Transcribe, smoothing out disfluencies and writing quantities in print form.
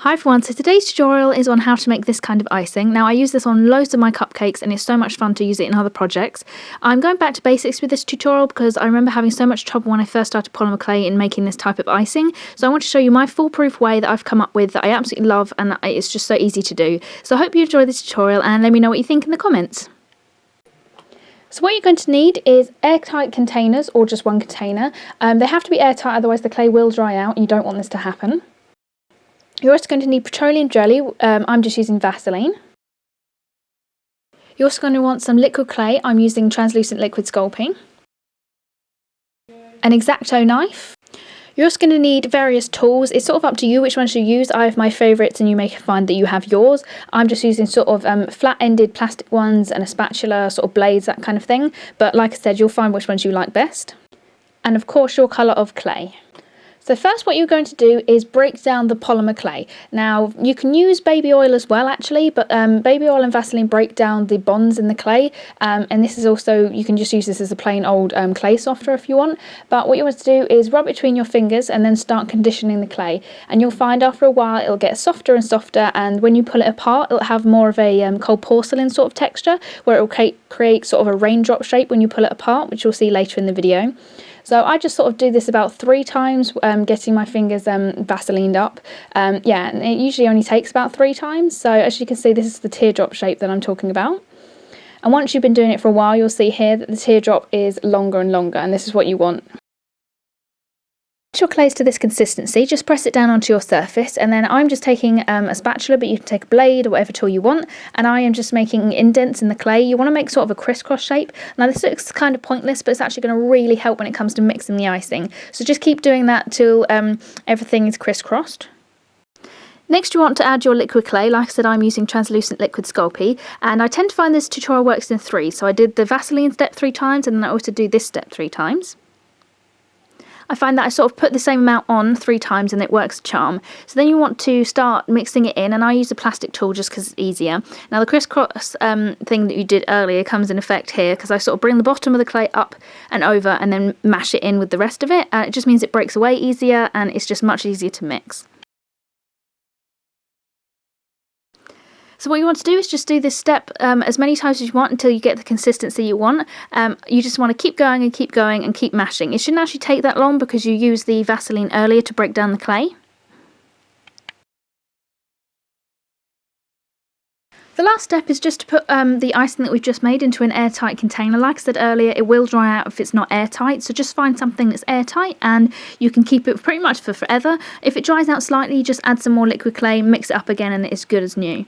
Hi everyone, so today's tutorial is on how to make this kind of icing. Now I use this on loads of my cupcakes and it's so much fun to use it in other projects. I'm going back to basics with this tutorial because I remember having so much trouble when I first started Polymer Clay in making this type of icing. So I want to show you my foolproof way that I've come up with that I absolutely love and it's just so easy to do. So I hope you enjoy this tutorial and let me know what you think in the comments. So what you're going to need is airtight containers or just one container. They have to be airtight, otherwise the clay will dry out and you don't want this to happen. You're also going to need petroleum jelly. I'm just using Vaseline. You're also going to want some liquid clay. I'm using translucent liquid sculpting. An X-Acto knife. You're also going to need various tools. It's sort of up to you which ones you use. I have my favourites and you may find that you have yours. I'm just using sort of flat-ended plastic ones and a spatula, sort of blades, that kind of thing. But like I said, you'll find which ones you like best. And of course your colour of clay. So first what you're going to do is break down the polymer clay. Now you can use baby oil as well actually, but baby oil and Vaseline break down the bonds in the clay, and this is also, you can just use this as a plain old clay softener if you want, but what you want to do is rub it between your fingers and then start conditioning the clay, and you'll find after a while it'll get softer and softer, and when you pull it apart it'll have more of a cold porcelain sort of texture where it will create sort of a raindrop shape when you pull it apart, which you'll see later in the video. So I just sort of do this about 3 times, getting my fingers Vaselined up. Yeah, and it usually only takes about 3 times. So as you can see, this is the teardrop shape that I'm talking about. And once you've been doing it for a while, you'll see here that the teardrop is longer and longer, and this is what you want. Once your clay is to this consistency, just press it down onto your surface, and then I'm just taking a spatula, but you can take a blade or whatever tool you want, and I am just making indents in the clay. You want to make sort of a crisscross shape. Now this looks kind of pointless, but it's actually going to really help when it comes to mixing the icing. So just keep doing that till everything is crisscrossed. Next you want to add your liquid clay. Like I said, I'm using translucent liquid Sculpey, and I tend to find this tutorial works in 3. So I did the Vaseline step 3 times, and then I also do this step 3 times. I find that I sort of put the same amount on 3 times and it works a charm. So then you want to start mixing it in, and I use a plastic tool just because it's easier. Now the crisscross thing that you did earlier comes in effect here because I sort of bring the bottom of the clay up and over and then mash it in with the rest of it. It just means it breaks away easier and it's just much easier to mix. So what you want to do is just do this step as many times as you want until you get the consistency you want. You just want to keep going and keep going and keep mashing. It shouldn't actually take that long because you used the Vaseline earlier to break down the clay. The last step is just to put the icing that we've just made into an airtight container. Like I said earlier, it will dry out if it's not airtight, so just find something that's airtight and you can keep it pretty much for forever. If it dries out slightly, just add some more liquid clay, mix it up again, and it's good as new.